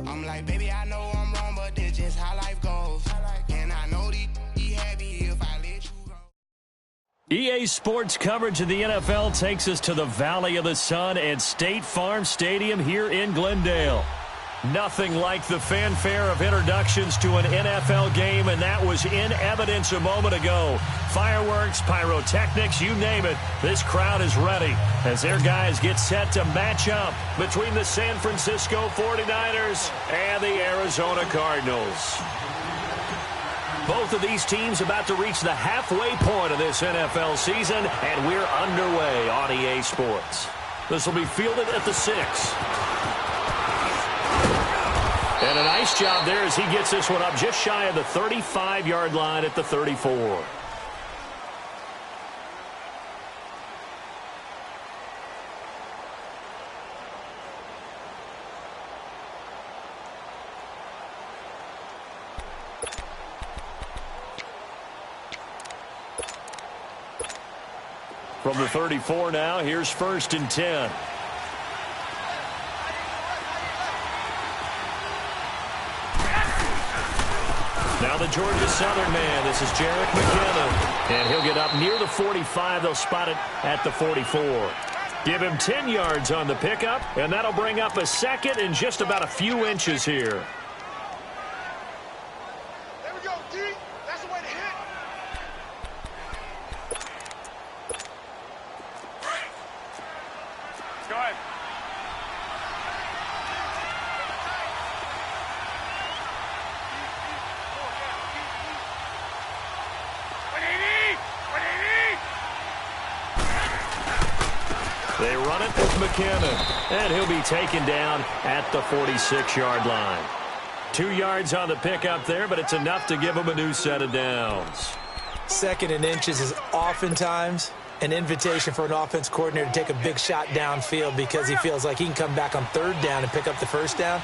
I'm like, baby, I know I'm wrong, but this just how life goes. And I know he happy if I let you go. EA Sports coverage of the NFL takes us to the Valley of the Sun at State Farm Stadium here in Glendale. Nothing like the fanfare of introductions to an NFL game, and that was in evidence a moment ago. Fireworks, pyrotechnics, you name it. This crowd is ready as their guys get set to match up between the San Francisco 49ers and the Arizona Cardinals. Both of these teams about to reach the halfway point of this NFL season, and we're underway on EA Sports. This will be fielded at the 6. And a nice job there as he gets this one up just shy of the 35-yard line at the 34. From the 34 now, here's 1st and 10. Now the Georgia Southern man, this is Jerick McKinnon. And he'll get up near the 45. They'll spot it at the 44. Give him 10 yards on the pickup, and that'll bring up a 2nd and just about a few inches here. There we go, D. That's the way to hit. Go ahead. They run it with McKinnon, and he'll be taken down at the 46-yard line. 2 yards on the pickup there, but it's enough to give him a new set of downs. 2nd and inches is oftentimes an invitation for an offense coordinator to take a big shot downfield because he feels like he can come back on 3rd down and pick up the 1st down.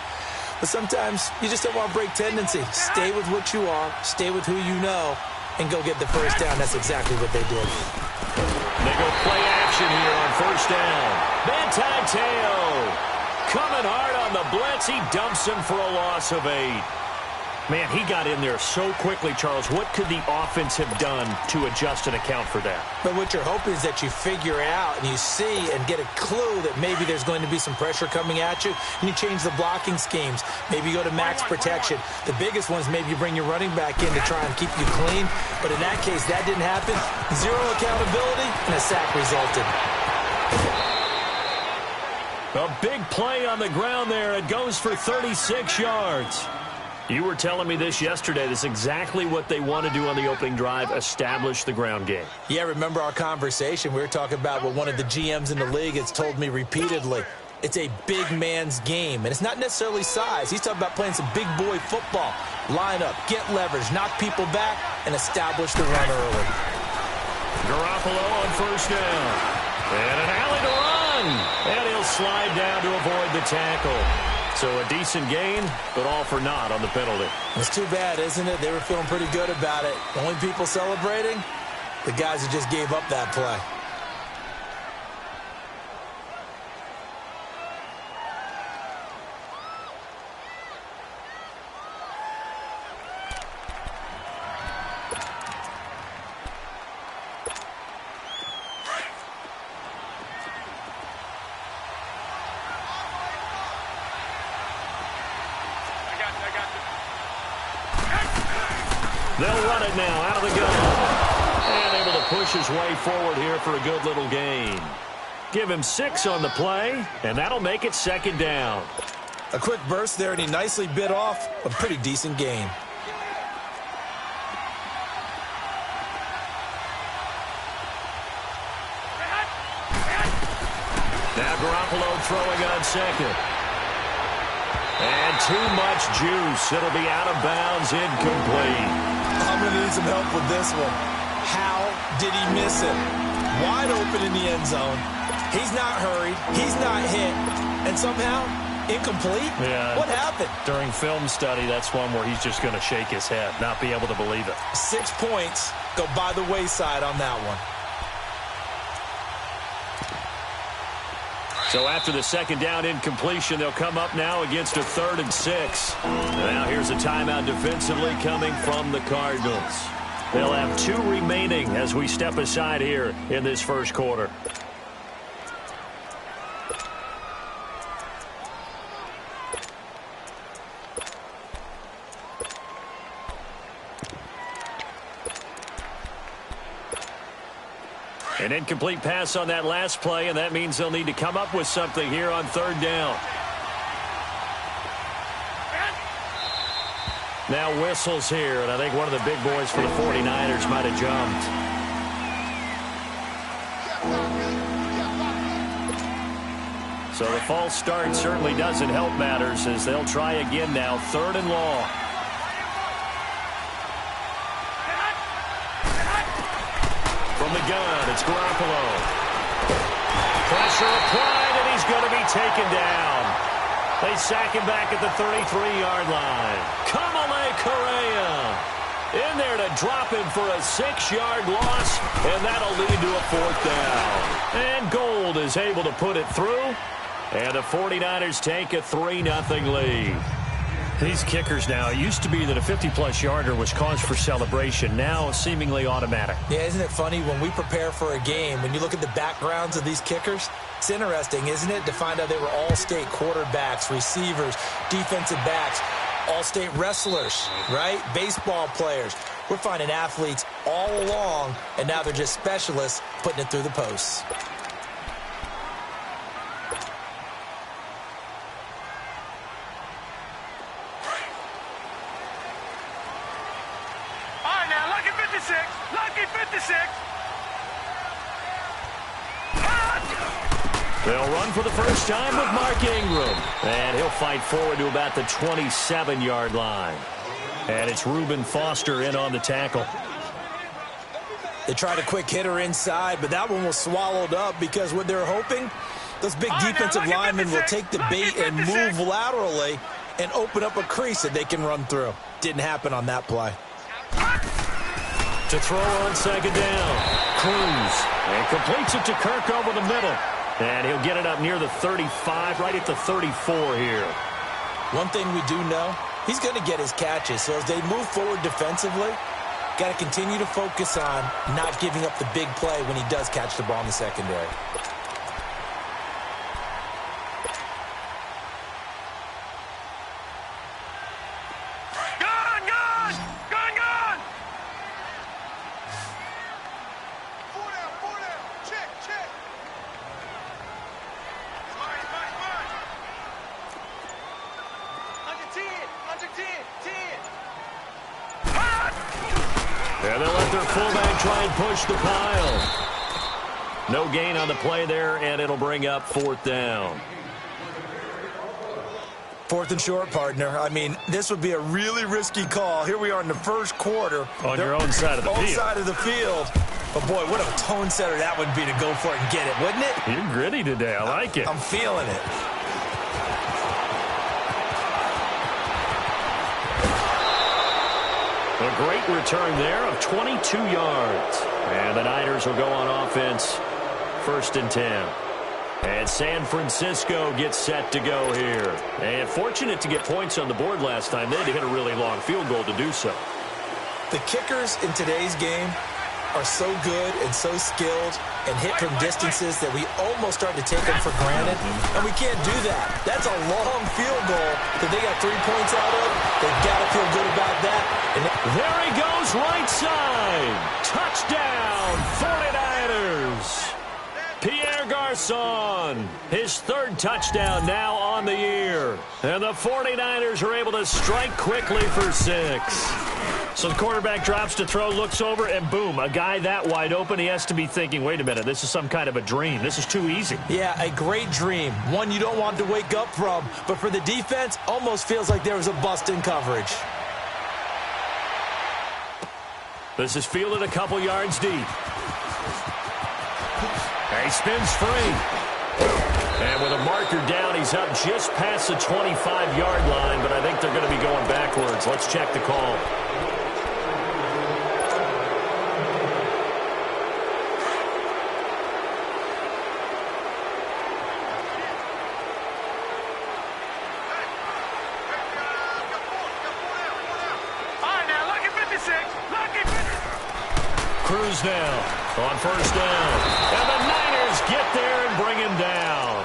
But sometimes you just don't want to break tendency. Stay with what you are, stay with who you know, and go get the 1st down. That's exactly what they did. They go play action here on 1st down. Teo coming hard on the blitz. He dumps him for a loss of 8. Man, he got in there so quickly, Charles. What could the offense have done to adjust and account for that? But what you're hoping is that you figure out and you see and get a clue that maybe there's going to be some pressure coming at you, and you change the blocking schemes. Maybe you go to max protection. The biggest one is maybe you bring your running back in to try and keep you clean. But in that case, that didn't happen. 0 accountability, and a sack resulted. A big play on the ground there. It goes for 36 yards. You were telling me this yesterday. This is exactly what they want to do on the opening drive, establish the ground game. Yeah, remember our conversation. We were talking about what one of the GMs in the league has told me repeatedly. It's a big man's game, and it's not necessarily size. He's talking about playing some big boy football. Line up, get leverage, knock people back, and establish the run early. Garoppolo on 1st down. And an alley to run. And he'll slide down to avoid the tackle. So a decent gain, but all for naught on the penalty. It's too bad, isn't it? They were feeling pretty good about it. The only people celebrating, the guys who just gave up that play. They'll run it now out of the gun. And able to push his way forward here for a good little gain. Give him 6 on the play, and that'll make it 2nd down. A quick burst there, and he nicely bit off a pretty decent gain. Now Garoppolo throwing on 2nd. And too much juice. It'll be out of bounds, incomplete. I'm going to need some help with this one. How did he miss it? Wide open in the end zone. He's not hurried. He's not hit. And somehow, incomplete? Yeah. What happened? During film study, that's one where he's just going to shake his head, not be able to believe it. 6 points go by the wayside on that one. So after the second down incompletion, they'll come up now against a 3rd and 6. Now here's a timeout defensively coming from the Cardinals. They'll have 2 remaining as we step aside here in this first quarter. An incomplete pass on that last play, and that means they'll need to come up with something here on 3rd down. Now whistles here, and I think one of the big boys for the 49ers might have jumped. So the false start certainly doesn't help matters as they'll try again now, 3rd and long. From the gun, it's Garoppolo. Pressure applied, and he's going to be taken down. They sack him back at the 33-yard line. Kamale Correa in there to drop him for a 6-yard loss, and that'll lead to a 4th down. And Gold is able to put it through, and the 49ers take a 3-0 lead. These kickers now, it used to be that a 50-plus yarder was cause for celebration. Now seemingly automatic. Yeah, isn't it funny when we prepare for a game, when you look at the backgrounds of these kickers, it's interesting, isn't it, to find out they were all-state quarterbacks, receivers, defensive backs, all-state wrestlers, right? Baseball players. We're finding athletes all along, and now they're just specialists putting it through the posts. Lucky 56. They'll run for the first time with Mark Ingram. And he'll fight forward to about the 27-yard line. And it's Reuben Foster in on the tackle. They tried a quick hitter inside, but that one was swallowed up because what they're hoping, those big defensive linemen will take the bait and move laterally and open up a crease that they can run through. Didn't happen on that play. To throw on 2nd down. Cruz. And completes it to Kirk over the middle. And he'll get it up near the 35, right at the 34 here. One thing we do know, he's going to get his catches. So as they move forward defensively, got to continue to focus on not giving up the big play when he does catch the ball in the secondary. And they'll let their fullback try and push the pile. No gain on the play there, and it'll bring up 4th down. 4th and short, partner. I mean, this would be a really risky call. Here we are in the first quarter. On your own side of the field. Own side of the field. But, boy, what a tone setter that would be to go for it and get it, wouldn't it? You're gritty today. I like it. I'm feeling it. A great return there of 22 yards. And the Niners will go on offense, 1st and 10. And San Francisco gets set to go here. And fortunate to get points on the board last time. They had to hit a really long field goal to do so. The kickers in today's game are so good and so skilled and hit from distances that we almost start to take them for granted. And we can't do that. That's a long field goal that they got 3 points out of. They've got to feel good about that. And there he goes, right side. Touchdown, 49ers. Pierre Garçon, his 3rd touchdown now on the year. And the 49ers are able to strike quickly for 6. So the quarterback drops to throw, looks over, and boom, a guy that wide open, he has to be thinking, wait a minute, this is some kind of a dream. This is too easy. Yeah, a great dream. One you don't want to wake up from. But for the defense, almost feels like there was a bust in coverage. This is fielded a couple yards deep. He spins free. And with a marker down, he's up just past the 25-yard line, but I think they're going to be going backwards. Let's check the call. Cruz now on first down. And the Niners get there and bring him down.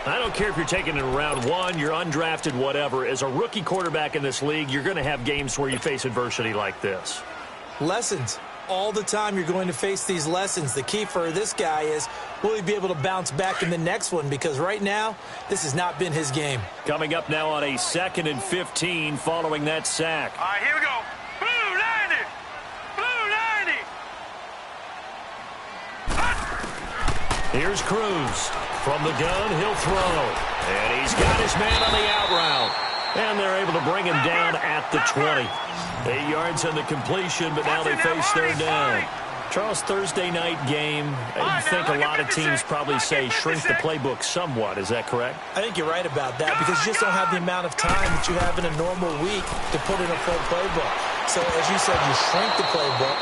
I don't care if you're taking it in round one, you're undrafted, whatever. As a rookie quarterback in this league, you're going to have games where you face adversity like this. Lessons. All the time you're going to face these lessons. The key for this guy is, will he be able to bounce back in the next one? Because right now, this has not been his game. Coming up now on a 2nd and 15 following that sack. All right, here we go. Blue 90. Blue 90. Here's Cruz. From the gun, he'll throw. And he's got his man on the out route. And they're able to bring him down at the 20. 8 yards on the completion, but now they face third down. Charles, Thursday night game, I think a lot of teams probably say shrink the playbook somewhat. Is that correct? I think you're right about that because you just don't have the amount of time that you have in a normal week to put in a full playbook. So, as you said, you shrink the playbook.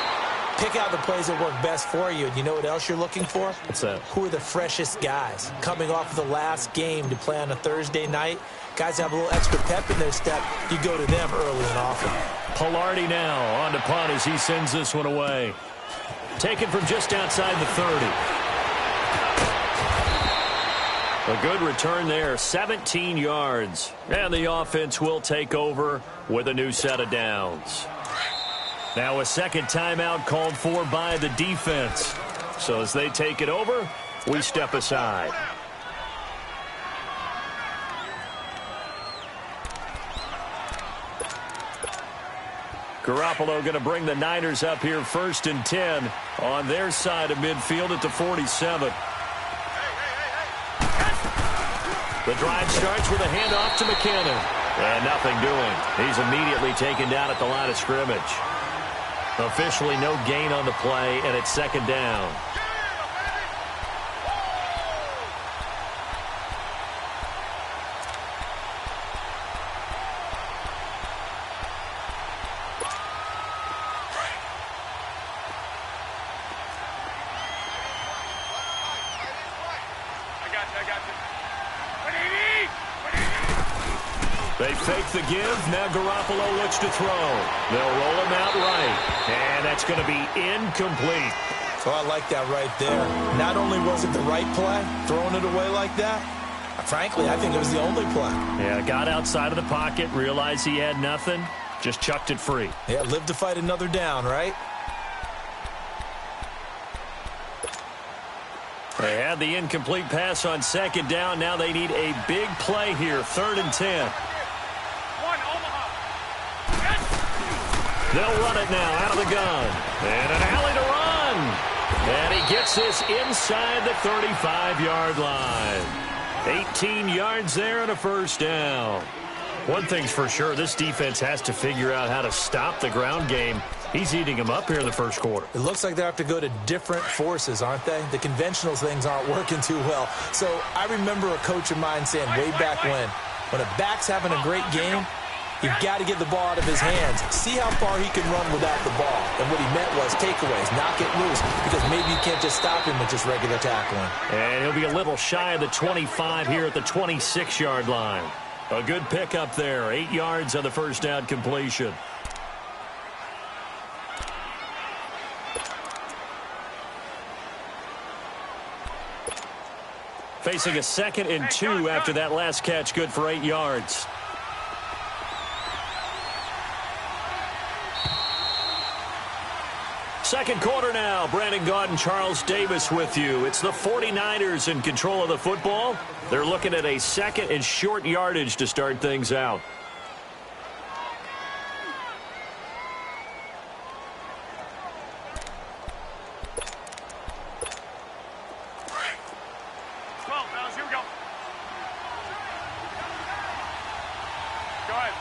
Pick out the plays that work best for you. And you know what else you're looking for? What's that? Who are the freshest guys? Coming off of the last game to play on a Thursday night, guys have a little extra pep in their step. You go to them early and often. Pilardi now on to punt as he sends this one away. Taken from just outside the 30. A good return there, 17 yards. And the offense will take over with a new set of downs. Now a second timeout called for by the defense. So as they take it over, we step aside. Garoppolo going to bring the Niners up here 1st and 10 on their side of midfield at the 47. The drive starts with a handoff to McKinnon. And nothing doing. He's immediately taken down at the line of scrimmage. Officially no gain on the play, and it's 2nd down. They fake the give. Now Garoppolo looks to throw. They'll roll him out right. And that's going to be incomplete. So I like that right there. Not only was it the right play, throwing it away like that, frankly, I think it was the only play. Yeah, got outside of the pocket, realized he had nothing, just chucked it free. Yeah, live to fight another down, right? They had the incomplete pass on 2nd down. Now they need a big play here, 3rd and 10. They'll run it now out of the gun. And an alley to run. And he gets this inside the 35-yard line. 18 yards there and a 1st down. One thing's for sure, this defense has to figure out how to stop the ground game. He's eating them up here in the 1st quarter. It looks like they have to go to different forces, aren't they? The conventional things aren't working too well. So I remember a coach of mine saying way back when a back's having a great game, you've got to get the ball out of his hands. See how far he can run without the ball. And what he meant was takeaways, knock it loose, because maybe you can't just stop him with just regular tackling. And he'll be a little shy of the 25 here at the 26-yard line. A good pickup there, 8 yards on the 1st down completion. Facing a 2nd and 2 after that last catch, good for 8 yards. Second quarter now. Brandon Gaudin and Charles Davis with you. It's the 49ers in control of the football. They're looking at a 2nd and short yardage to start things out. Here we go. Go ahead.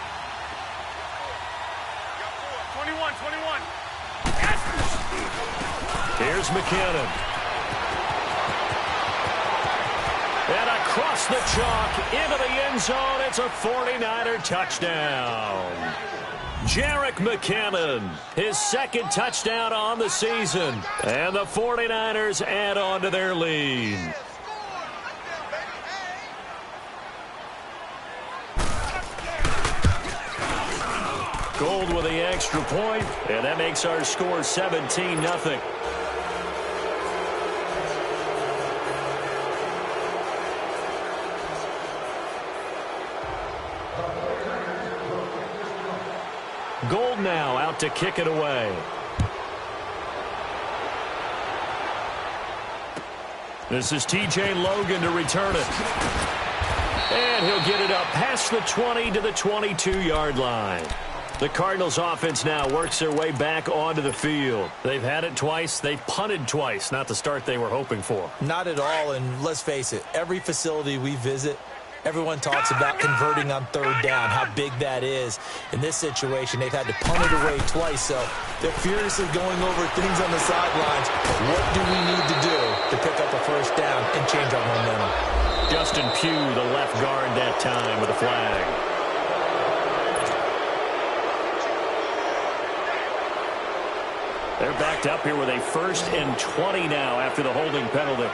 21. Here's McKinnon. And across the chalk into the end zone. It's a 49er touchdown. Jerick McKinnon, his 2nd touchdown on the season. And the 49ers add on to their lead. Gold with the extra point, and that makes our score 17-0. Gold now out to kick it away. This is TJ Logan to return it. And he'll get it up past the 20 to the 22-yard line. The Cardinals offense now works their way back onto the field. They've had it twice. They've punted twice. Not the start they were hoping for. Not at all, and let's face it, every facility we visit, everyone talks about converting on third down, how big that is. In this situation, they've had to punt it away twice, so they're furiously going over things on the sidelines. What do we need to do to pick up a first down and change our momentum? Justin Pugh, the left guard that time with a flag. They're backed up here with a 1st and 20 now after the holding penalty.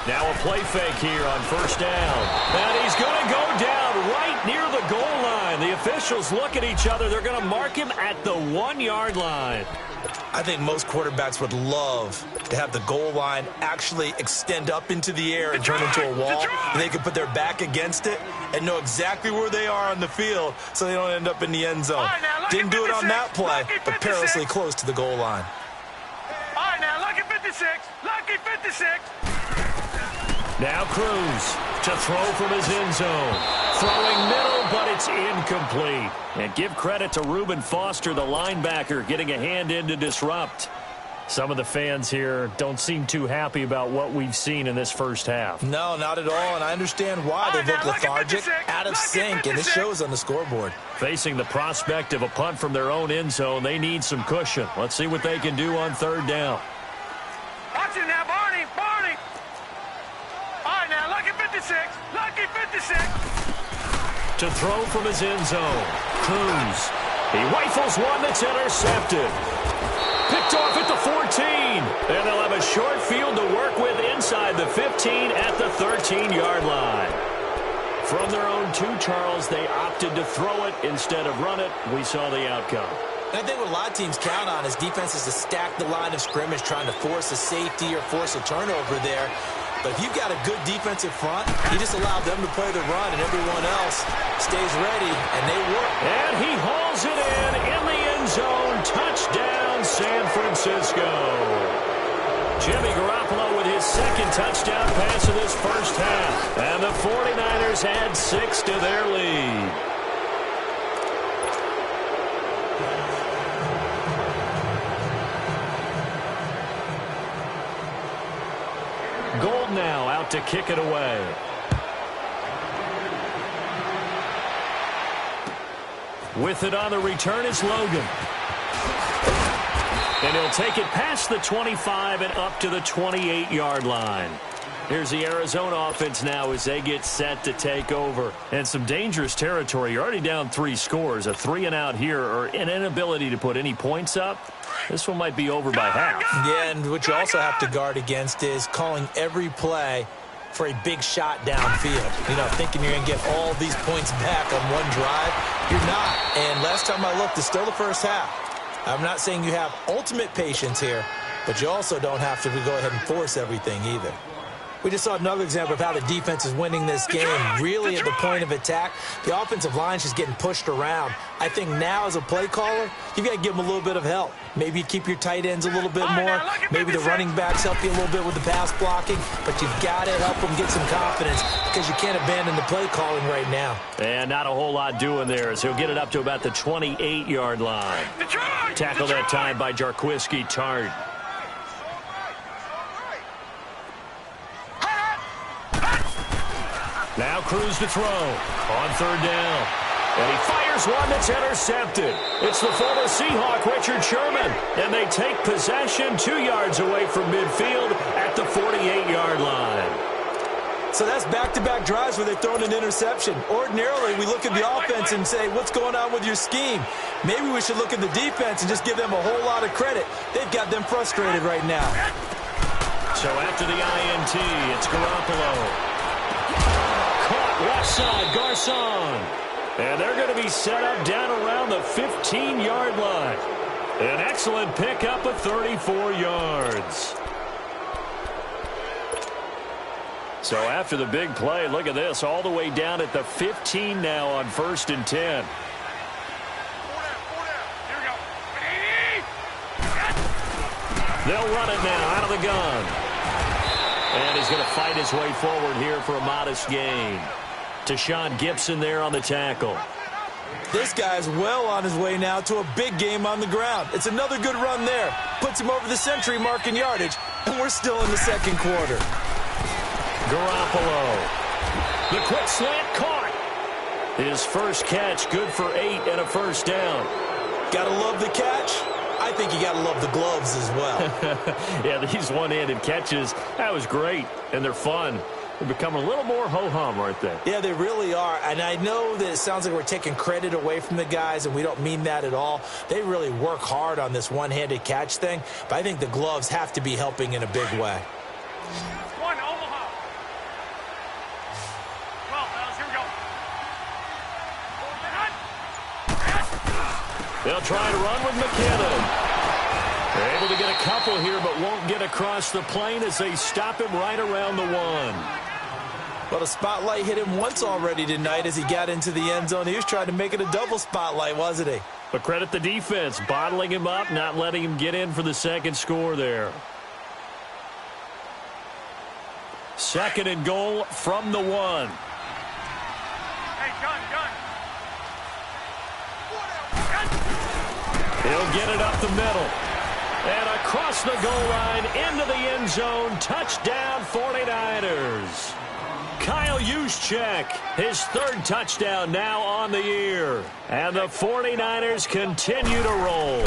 Now a play fake here on 1st down. And he's going to go down right near the goal line. The officials look at each other. They're going to mark him at the 1-yard line. I think most quarterbacks would love to have the goal line actually extend up into the air and turn into a wall. And they can put their back against it and know exactly where they are on the field so they don't end up in the end zone. Didn't do it on that play, but perilously close to the goal line. All right, now, lucky 56. Lucky 56. Now Cruz to throw from his end zone. Throwing middle, but it's incomplete. And give credit to Reuben Foster, the linebacker, getting a hand in to disrupt. Some of the fans here don't seem too happy about what we've seen in this first half. No, not at all, and I understand why they look lethargic, out of sync, and it shows on the scoreboard. Facing the prospect of a punt from their own end zone, they need some cushion. Let's see what they can do on 3rd down. Watch it now, Barney. Barney. All right, now, lucky 56. Lucky 56. To throw from his end zone. Cruz. He rifles one that's intercepted. Picked off at the 14. And they'll have a short field to work with inside the 15 at the 13-yard line. From their own 2, Charles, they opted to throw it instead of run it. We saw the outcome. And I think what a lot of teams count on is defenses to stack the line of scrimmage, trying to force a safety or force a turnover there. But if you've got a good defensive front, you just allow them to play the run, and everyone else stays ready, and they work. And he hauls it in the end zone. Touchdown, San Francisco. Jimmy Garoppolo with his 2nd touchdown pass of this first half. And the 49ers add 6 to their lead. Gold now out to kick it away. With it on the return is Logan. And he'll take it past the 25 and up to the 28-yard line. Here's the Arizona offense now as they get set to take over. And some dangerous territory. You're already down 3 scores. A 3-and-out here or an inability to put any points up. This one might be over by half. Yeah, and what you also have to guard against is calling every play for a big shot downfield. You know, thinking you're going to get all these points back on one drive. You're not. And last time I looked, it's still the first half. I'm not saying you have ultimate patience here, but you also don't have to go ahead and force everything either. We just saw another example of how the defense is winning this game, really at the point of attack. The offensive line is just getting pushed around. I think now as a play caller, you've got to give them a little bit of help. Maybe you keep your tight ends a little bit more. Maybe the running backs help you a little bit with the pass blocking. But you've got to help them get some confidence because you can't abandon the play calling right now. And not a whole lot doing there as he'll get it up to about the 28-yard line. Tackle that time by Jarquiski Tart. Now Cruz to throw on 3rd down. And he fires one that's intercepted. It's the former Seahawk, Richard Sherman. And they take possession 2 yards away from midfield at the 48-yard line. So that's back-to-back drives where they've thrown an interception. Ordinarily, we look at the offense and say, what's going on with your scheme? Maybe we should look at the defense and just give them a whole lot of credit. They've got them frustrated right now. So after the INT, it's Garoppolo. Caught left side, Garcon. And they're going to be set up down around the 15-yard line. An excellent pickup of 34 yards. So after the big play, look at this, all the way down at the 15 now on 1st and 10. They'll run it now out of the gun. And he's going to fight his way forward here for a modest gain. Tashawn Gibson there on the tackle. This guy's well on his way now to a big game on the ground. It's another good run there. Puts him over the century mark in yardage, and we're still in the second quarter. Garoppolo. The quick slant caught. His first catch, good for 8 and a first down. Gotta love the catch. I think you gotta love the gloves as well. Yeah, these one-handed catches, that was great, and they're fun. They've become a little more ho-hum, aren't they? Yeah, they really are. And I know that it sounds like we're taking credit away from the guys, and we don't mean that at all. They really work hard on this one-handed catch thing, but I think the gloves have to be helping in a big way. One, Omaha. 12, fellas, here we go. They'll try to run with McKinnon. They're able to get a couple here, but won't get across the plane as they stop him right around the 1. Well, the spotlight hit him once already tonight as he got into the end zone. He was trying to make it a double spotlight, wasn't he? But credit the defense, bottling him up, not letting him get in for the second score there. 2nd and goal from the 1. Hey, gun. He'll get it up the middle. And across the goal line into the end zone. Touchdown 49ers. Kyle Juszczyk, his 3rd touchdown now on the year. And the 49ers continue to roll.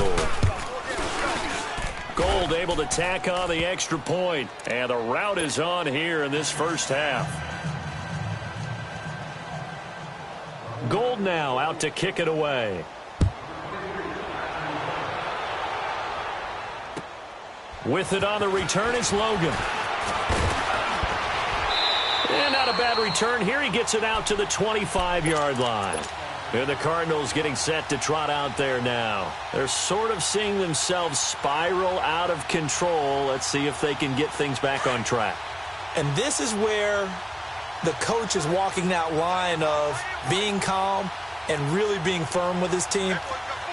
Gold able to tack on the extra point. And the route is on here in this first half. Gold now out to kick it away. With it on the return is Logan. And not a bad return here. He gets it out to the 25-yard line. And the Cardinals getting set to trot out there now. They're sort of seeing themselves spiral out of control. Let's see if they can get things back on track. And this is where the coach is walking that line of being calm and really being firm with his team.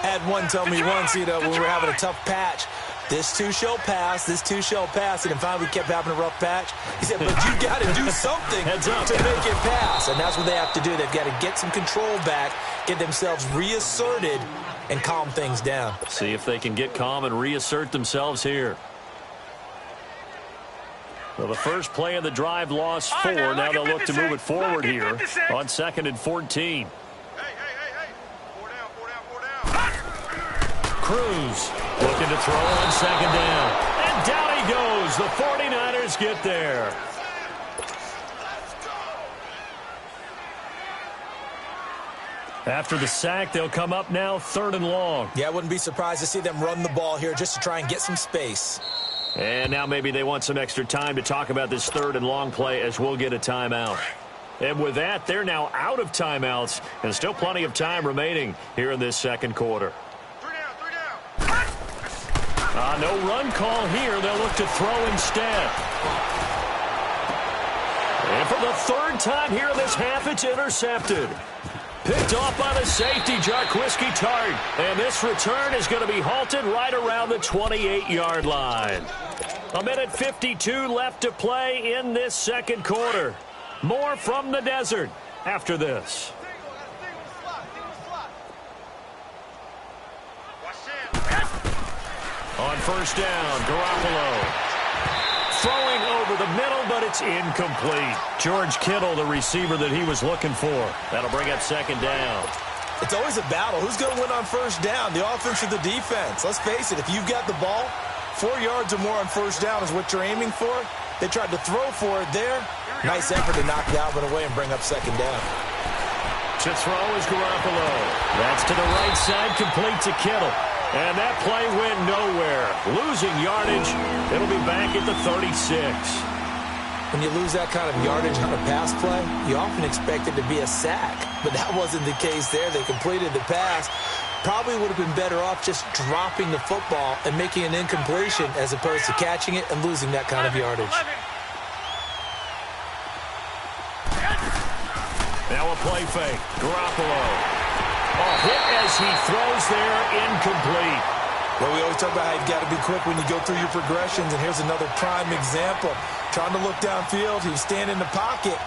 Had one tell me once, when we were having a tough patch, this too shall pass, this too shall pass. And then finally we kept having a rough patch. He said, but you got to do something to make it pass. And that's what they have to do. They've got to get some control back, get themselves reasserted, and calm things down. See if they can get calm and reassert themselves here. Well, the first play of the drive lost 4. Now they'll look to move it forward here on 2nd and 14. Cruz looking to throw on 2nd down. And down he goes. The 49ers get there. After the sack, they'll come up now 3rd and long. Yeah, I wouldn't be surprised to see them run the ball here just to try and get some space. And now maybe they want some extra time to talk about this 3rd and long play as we'll get a timeout. And with that, they're now out of timeouts and still plenty of time remaining here in this second quarter. No run call here. They'll look to throw instead. And for the 3rd time here in this half, it's intercepted. Picked off by the safety, Jarquiski Tart. And this return is going to be halted right around the 28-yard line. 1:52 left to play in this second quarter. More from the desert after this. On 1st down, Garoppolo. Throwing over the middle, but it's incomplete. George Kittle, the receiver that he was looking for. That'll bring up 2nd down. It's always a battle. Who's going to win on 1st down, the offense or the defense? Let's face it, if you've got the ball, 4 yards or more on 1st down is what you're aiming for. They tried to throw for it there. Nice effort to knock Dalvin away and bring up second down. To throw is Garoppolo. That's to the right side, complete to Kittle. And that play went nowhere. Losing yardage. It'll be back at the 36. When you lose that kind of yardage on a pass play, you often expect it to be a sack. But that wasn't the case there. They completed the pass. Probably would have been better off just dropping the football and making an incompletion as opposed to catching it and losing that kind of yardage. Now a play fake. Garoppolo. Hit as he throws there, incomplete. Well, we always talk about how you've got to be quick when you go through your progressions, and here's another prime example. Trying to look downfield, he was standing in the pocket,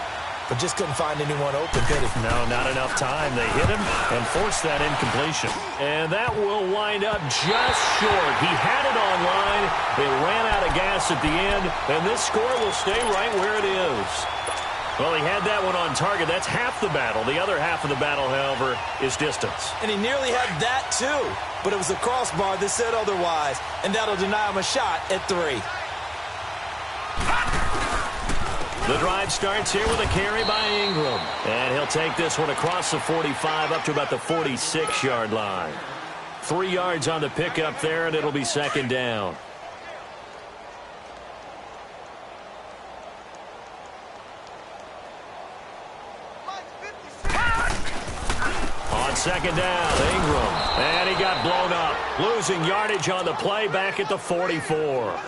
but just couldn't find anyone open, could he? No, not enough time. They hit him and forced that incompletion. And that will wind up just short. He had it on line. They ran out of gas at the end, and this score will stay right where it is. Well, he had that one on target. That's half the battle. The other half of the battle, however, is distance. And he nearly had that, too. But it was a crossbar that said otherwise, and that'll deny him a shot at 3. The drive starts here with a carry by Ingram. And he'll take this one across the 45 up to about the 46-yard line. 3 yards on the pickup there, and it'll be second down. Second down, Ingram. And he got blown up. Losing yardage on the play back at the 44.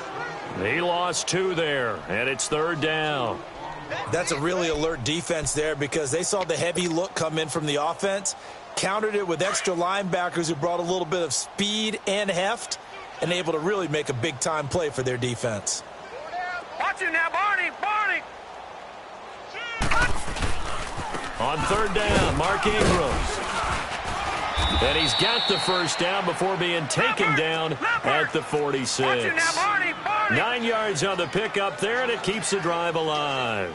He lost 2 there, and it's third down. That's a really alert defense there because they saw the heavy look come in from the offense, countered it with extra linebackers who brought a little bit of speed and heft, and able to really make a big-time play for their defense. Watch him now, Barney! Barney! On third down, Mark Ingram. And he's got the first down before being taken down at the 46. 9 yards on the pickup there, and it keeps the drive alive.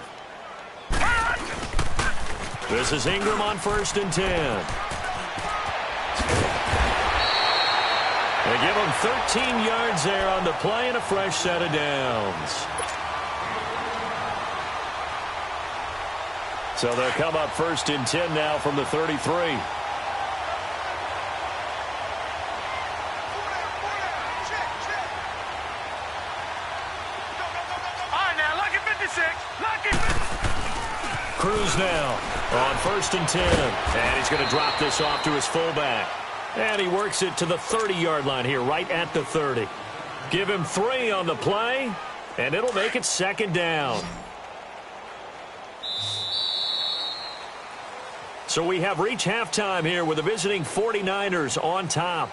This is Ingram on 1st and 10. They give him 13 yards there on the play and a fresh set of downs. So they'll come up 1st and 10 now from the 33. Cruz now on 1st and 10. And he's going to drop this off to his fullback. And he works it to the 30-yard line here, right at the 30. Give him 3 on the play, and it'll make it second down. So we have reached halftime here with the visiting 49ers on top.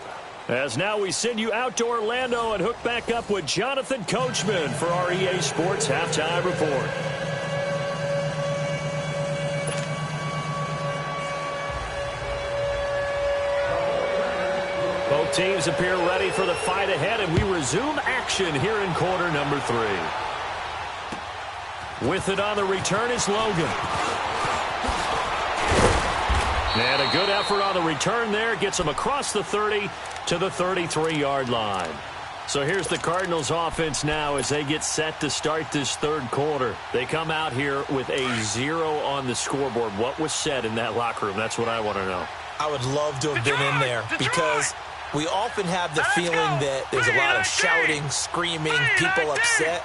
As now we send you out to Orlando and hook back up with Jonathan Coachman for our EA Sports Halftime Report. Both teams appear ready for the fight ahead, and we resume action here in quarter number 3. With it on the return is Logan. And a good effort on the return there. Gets him across the 30 to the 33-yard line. So here's the Cardinals offense now as they get set to start this third quarter. They come out here with a 0 on the scoreboard. What was said in that locker room? That's what I want to know. I would love to have been in there because we often have the feeling that there's a lot of shouting, screaming, people upset.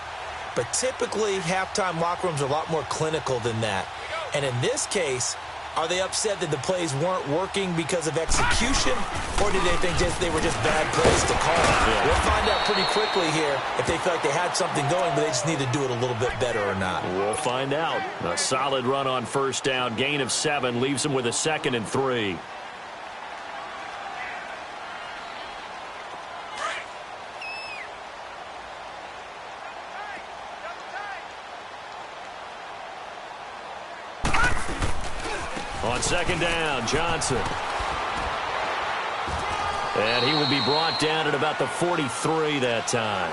But typically, halftime locker rooms are a lot more clinical than that. And in this case, are they upset that the plays weren't working because of execution, or did they think they were just bad plays to call? Yeah. We'll find out pretty quickly here if they feel like they had something going, but they just need to do it a little bit better or not. We'll find out. A solid run on first down. Gain of 7 leaves them with a 2nd and 3. On 2nd down, Johnson. And he will be brought down at about the 43 that time.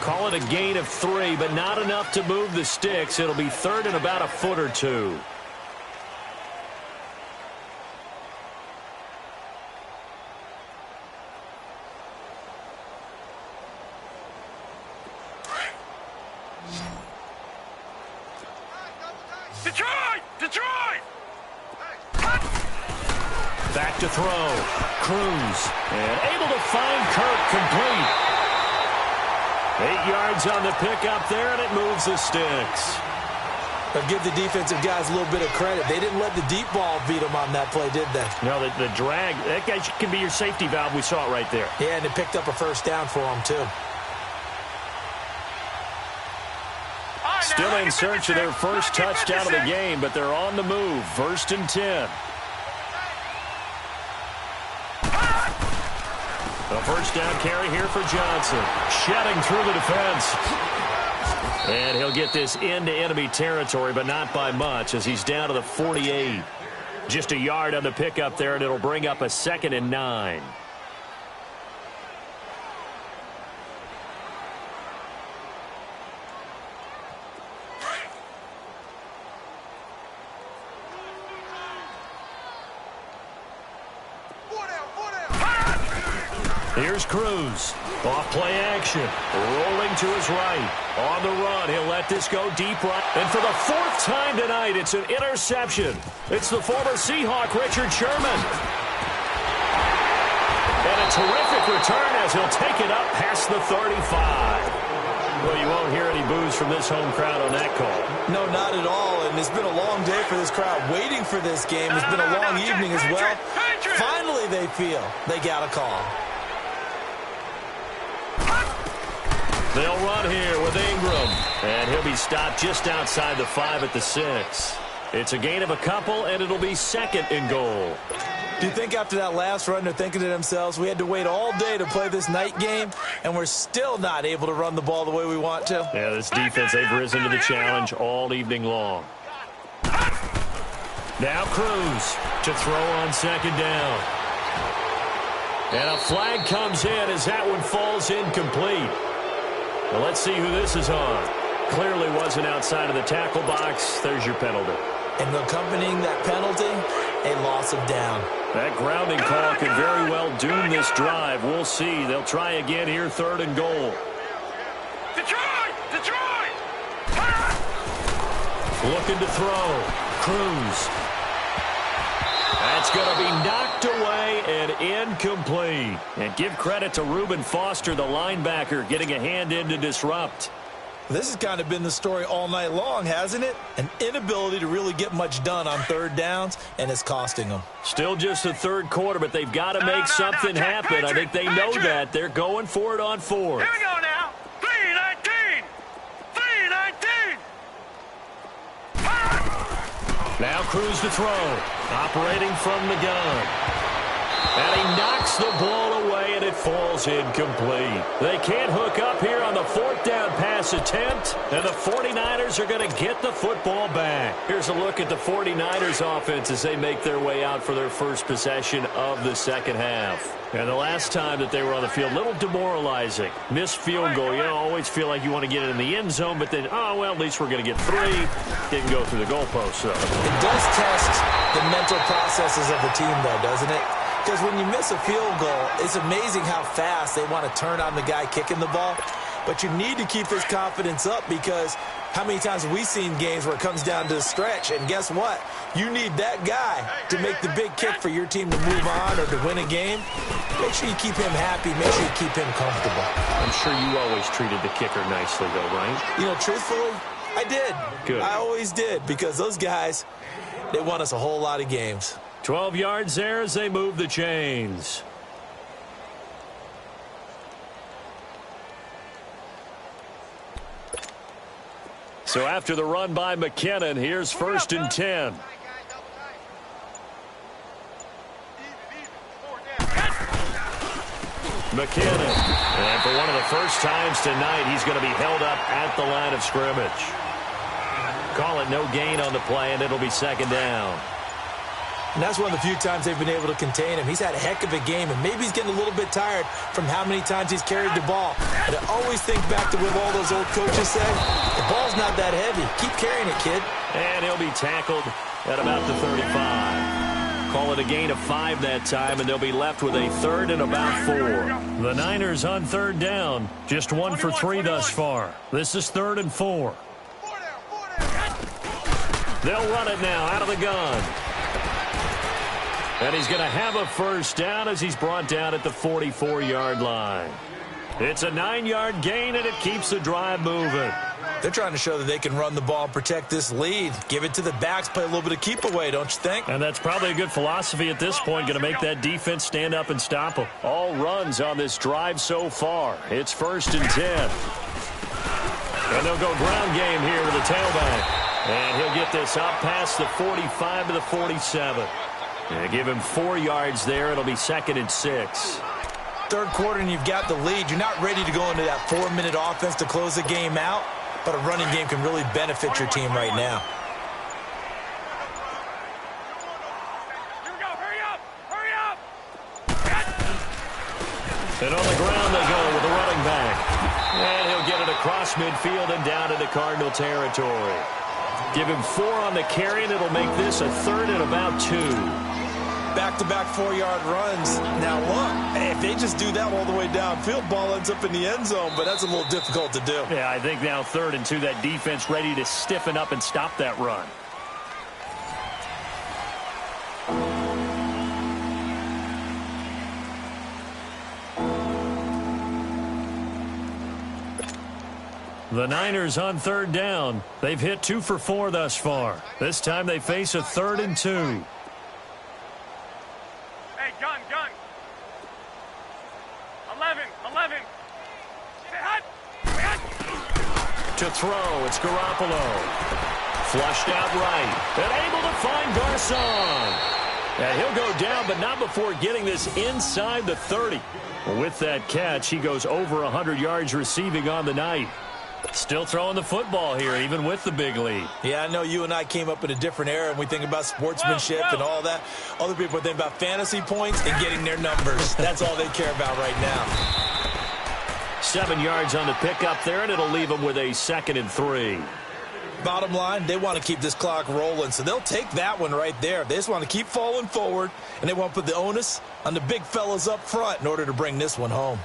Call it a gain of 3, but not enough to move the sticks. It'll be 3rd and about a foot or 2. Detroit! Back to throw. Cruz. And able to find Kirk complete. 8 yards on the pickup there, and it moves the sticks. But give the defensive guys a little bit of credit. They didn't let the deep ball beat them on that play, did they? No, the drag, that guy can be your safety valve. We saw it right there. Yeah, and it picked up a first down for them, too. Still in search of their first touchdown of the game, but they're on the move. 1st and 10. A first down carry here for Johnson. Shedding through the defense. And he'll get this into enemy territory, but not by much as he's down to the 48. Just a yard on the pickup there, and it'll bring up a 2nd and 9. Here's Cruz. Off play action. Rolling to his right. On the run. He'll let this go deep right. And for the 4th time tonight, it's an interception. It's the former Seahawk, Richard Sherman. And a terrific return as he'll take it up past the 35. Well, you won't hear any boos from this home crowd on that call. No, not at all. And it's been a long day for this crowd waiting for this game. It's been a long evening as well. Finally, they feel they got a call. They'll run here with Ingram. And he'll be stopped just outside the 5 at the 6. It's a gain of a couple, and it'll be 2nd and goal. Do you think after that last run they're thinking to themselves, we had to wait all day to play this night game, and we're still not able to run the ball the way we want to? Yeah, this defense, they've risen to the challenge all evening long. Now Cruz to throw on 2nd down. And a flag comes in as that one falls incomplete. Well, let's see who this is on. Clearly wasn't outside of the tackle box. There's your penalty. And accompanying that penalty, a loss of down. That grounding call could very well doom this drive. We'll see. They'll try again here, 3rd and goal. Detroit! Detroit! Looking to throw. Cruz. That's going to be knocked away and incomplete. And give credit to Reuben Foster, the linebacker, getting a hand in to disrupt. This has kind of been the story all night long, hasn't it? An inability to really get much done on 3rd downs, and it's costing them. Still just the 3rd quarter, but they've got to make something happen. I think they know that. They're going for it on 4th. Here we go now. 3-19. 3-19. Now Cruz to throw. Operating from the gun. And he knocks the ball away, and it falls incomplete. They can't hook up here on the 4th down pass attempt, and the 49ers are going to get the football back. Here's a look at the 49ers offense as they make their way out for their first possession of the 2nd half. And the last time that they were on the field, a little demoralizing. Missed field goal. You always feel like you want to get it in the end zone, but then, oh, well, at least we're going to get 3. Didn't go through the goalpost, though. It does test the mental processes of the team, though, doesn't it? Because when you miss a field goal, it's amazing how fast they want to turn on the guy kicking the ball. But you need to keep his confidence up because how many times have we seen games where it comes down to a stretch, and guess what? You need that guy to make the big kick for your team to move on or to win a game. Make sure you keep him happy. Make sure you keep him comfortable. I'm sure you always treated the kicker nicely, though, right? You know, truthfully, I did. Good. I always did because those guys, they won us a whole lot of games. 12 yards there as they move the chains. So after the run by McKinnon, here's 1st and 10. McKinnon. And for one of the first times tonight, he's going to be held up at the line of scrimmage. Call it no gain on the play, and it'll be 2nd down. And that's one of the few times they've been able to contain him. He's had a heck of a game, and maybe he's getting a little bit tired from how many times he's carried the ball. But I always think back to what all those old coaches say. The ball's not that heavy. Keep carrying it, kid. And he'll be tackled at about the 35. Call it a gain of 5 that time, and they'll be left with a 3rd and about 4. The Niners on 3rd down. Just 1 for 3 thus far. This is 3rd and 4. They'll run it now out of the gun. And he's going to have a first down as he's brought down at the 44-yard line. It's a 9-yard gain, and it keeps the drive moving. They're trying to show that they can run the ball and protect this lead. Give it to the backs, play a little bit of keep away, don't you think? And that's probably a good philosophy at this point, going to make that defense stand up and stop them. All runs on this drive so far. It's 1st and 10. And they'll go ground game here to the tailback. And he'll get this up past the 45 to the 47. And give him 4 yards there. It'll be 2nd and 6. Third quarter and you've got the lead. You're not ready to go into that 4-minute offense to close the game out, but a running game can really benefit your team right now. Here we go. Hurry up. Hurry up. And on the ground they go with the running back. And he'll get it across midfield and down into Cardinal territory. Give him 4 on the carry, and it'll make this a 3rd and about 2. Back-to-back 4-yard runs. Now, look, if they just do that all the way downfield, ball ends up in the end zone, but that's a little difficult to do. Yeah, I think now 3rd and 2, that defense ready to stiffen up and stop that run. The Niners on 3rd down. They've hit 2 for 4 thus far. This time they face a 3rd and 2. Hey, gun. 11. Say hut. To throw, it's Garoppolo. Flushed out right. And able to find Garcon. And he'll go down, but not before getting this inside the 30. With that catch, he goes over 100 yards receiving on the night. Still throwing the football here, even with the big lead. Yeah, I know you and I came up in a different era, and we think about sportsmanship and all that. Other people think about fantasy points and getting their numbers. That's all they care about right now. 7 yards on the pickup there, and it'll leave them with a 2nd and 3. Bottom line, they want to keep this clock rolling, so they'll take that one right there. They just want to keep falling forward, and they want to put the onus on the big fellas up front in order to bring this one home.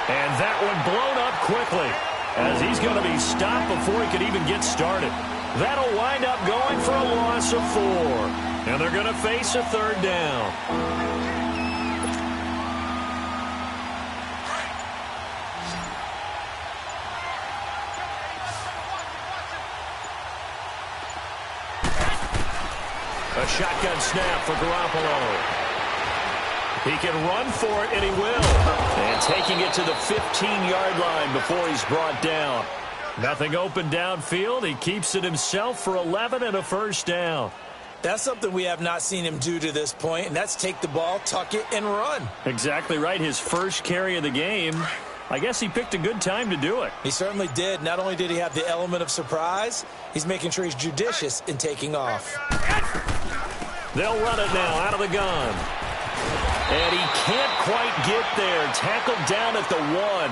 And that one blown up quickly as he's going to be stopped before he could even get started. That'll wind up going for a loss of 4. And they're going to face a 3rd down. A shotgun snap for Garoppolo. He can run for it, and he will. And taking it to the 15-yard line before he's brought down. Nothing open downfield. He keeps it himself for 11 and a first down. That's something we have not seen him do to this point, and that's take the ball, tuck it, and run. Exactly right. His first carry of the game. I guess he picked a good time to do it. He certainly did. Not only did he have the element of surprise, he's making sure he's judicious in taking off. They'll run it now out of the gun. And he can't quite get there. Tackled down at the 1.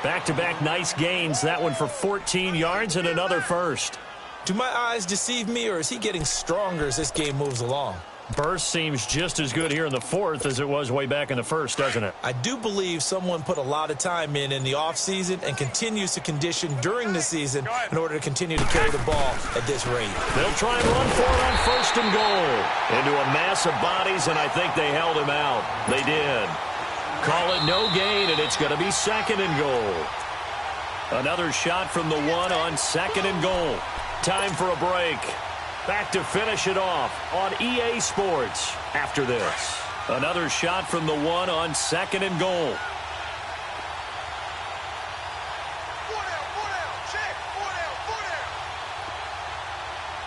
Back-to-back nice gains. That one for 14 yards and another first. Do my eyes deceive me, or is he getting stronger as this game moves along? Burst seems just as good here in the 4th as it was way back in the 1st, doesn't it? I do believe someone put a lot of time in the offseason and continues to condition during the season in order to continue to carry the ball at this rate. They'll try and run for it on 1st and goal. Into a mass of bodies, and I think they held him out. They did. Call it no gain, and it's going to be 2nd and goal. Another shot from the 1 on 2nd and goal. Time for a break. Back to finish it off on EA Sports after this. Another shot from the 1 on 2nd and goal.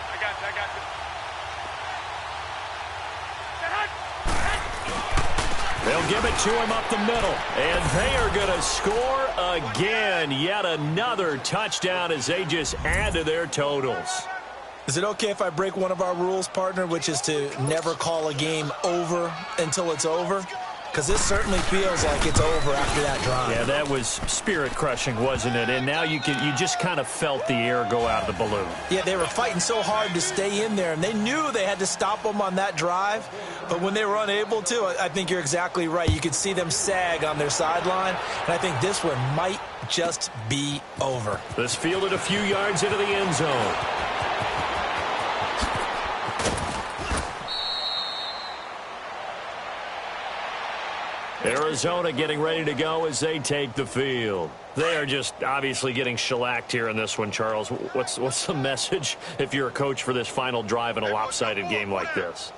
I got you. They'll give it to him up the middle. And they are going to score again. Yet another touchdown as they just add to their totals. Is it okay if I break one of our rules, partner, which is to never call a game over until it's over? because this certainly feels like it's over after that drive. Yeah, that was spirit-crushing, wasn't it? And now you just kind of felt the air go out of the balloon. Yeah, they were fighting so hard to stay in there, and they knew they had to stop them on that drive. But when they were unable to, I think you're exactly right. You could see them sag on their sideline, and I think this one might just be over. This fielded a few yards into the end zone. Arizona getting ready to go as they take the field. They are just obviously getting shellacked here in this one, Charles. What's the message if you're a coach for this final drive in a lopsided game like this?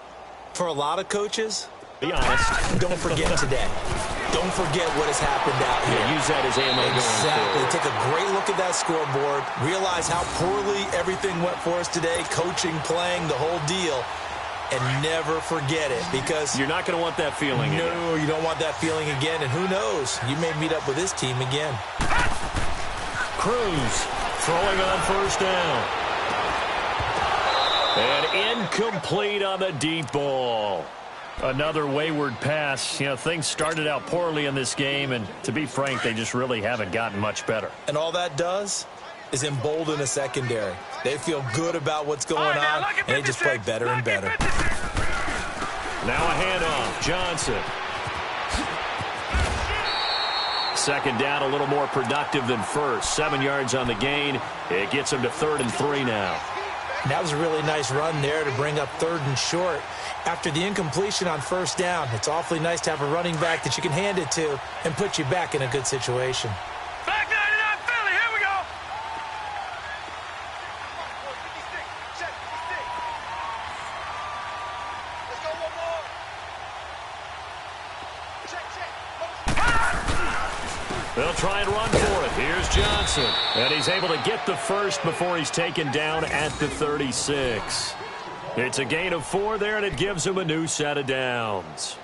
For a lot of coaches, be honest, don't forget today. Don't forget what has happened out here. Yeah, use that as ammo. Exactly. Take a great look at that scoreboard. Realize how poorly everything went for us today. Coaching, playing, the whole deal. And never forget it, because you're not going to want that feeling again. No, you don't want that feeling again. And who knows? You may meet up with this team again. Cruz throwing on first down. And incomplete on the deep ball. Another wayward pass. You know, things started out poorly in this game, and to be frank, they just really haven't gotten much better. And all that does is embolden a secondary. They feel good about what's going on, and they just play better and better. Now a handoff. Johnson. Second down, a little more productive than first. 7 yards on the gain. It gets him to 3rd and 3 now. That was a really nice run there to bring up 3rd and short. After the incompletion on first down, it's awfully nice to have a running back that you can hand it to and put you back in a good situation. Back 99 Philly, here we go. Let's go one more. They'll try and run for it. Here's Johnson. And he's able to get the first before he's taken down at the 36. It's a gain of 4 there, and it gives him a new set of downs.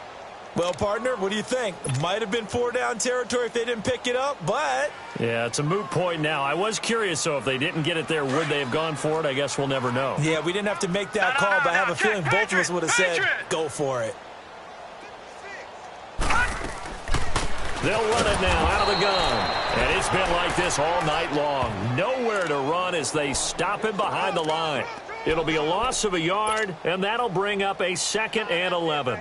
Well, partner, what do you think? Might have been 4-down territory if they didn't pick it up, but... Yeah, it's a moot point now. I was curious, so if they didn't get it there, would they have gone for it? I guess we'll never know. Yeah, we didn't have to make that call, but I have a feeling both of us would have said, go for it. They'll run it now out of the gun. And it's been like this all night long. Nowhere to run as they stop him behind the line. It'll be a loss of a yard, and that'll bring up a 2nd and 11.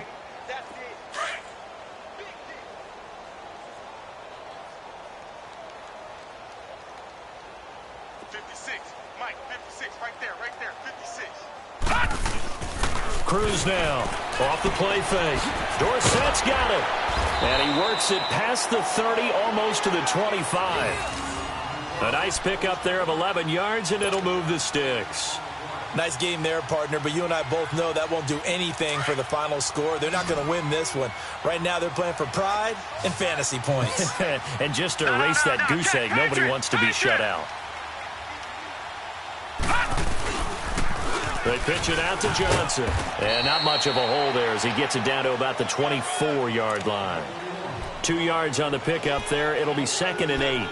Cruz now off the play fake. Dorsett's got it. And he works it past the 30, almost to the 25. A nice pickup there of 11 yards, and it'll move the sticks. Nice game there, partner, but you and I both know that won't do anything for the final score. They're not going to win this one. Right now, they're playing for pride and fantasy points. And just to erase that goose egg, nobody wants to be shut out. They pitch it out to Johnson. And not much of a hole there as he gets it down to about the 24-yard line. 2 yards on the pickup there. It'll be 2nd and 8.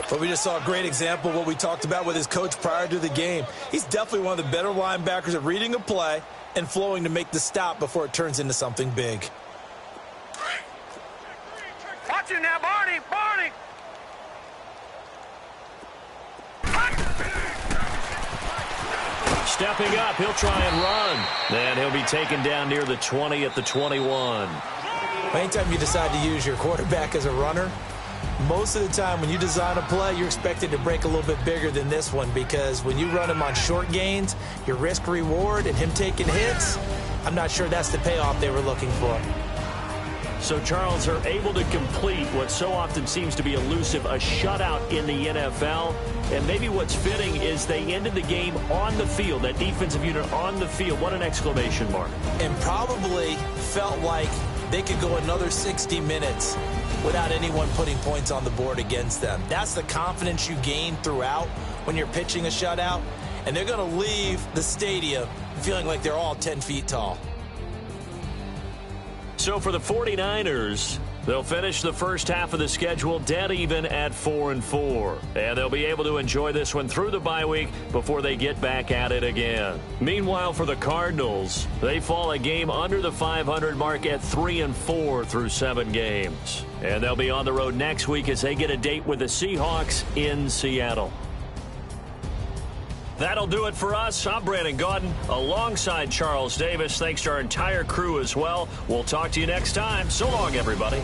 But we just saw a great example of what we talked about with his coach prior to the game. He's definitely one of the better linebackers at reading a play and flowing to make the stop before it turns into something big. Watch him now, Barney. Barney. Stepping up, he'll try and run. Then he'll be taken down near the 20 at the 21. Anytime you decide to use your quarterback as a runner, most of the time when you design a play, you're expected to break a little bit bigger than this one, because when you run him on short gains, your risk-reward and him taking hits, I'm not sure that's the payoff they were looking for. So Charles are able to complete what so often seems to be elusive, a shutout in the NFL. And maybe what's fitting is they ended the game on the field, that defensive unit on the field. What an exclamation mark. And probably felt like they could go another 60 minutes without anyone putting points on the board against them. That's the confidence you gain throughout when you're pitching a shutout. And they're going to leave the stadium feeling like they're all 10 feet tall. So for the 49ers, They'll finish the first half of the schedule dead even at 4-4. And they'll be able to enjoy this one through the bye week before they get back at it again. Meanwhile, for the Cardinals, they fall a game under the 500 mark at 3-4 through 7 games. And they'll be on the road next week as they get a date with the Seahawks in Seattle. That'll do it for us. I'm Brandon Gaudin alongside Charles Davis. Thanks to our entire crew as well. We'll talk to you next time. So long, everybody.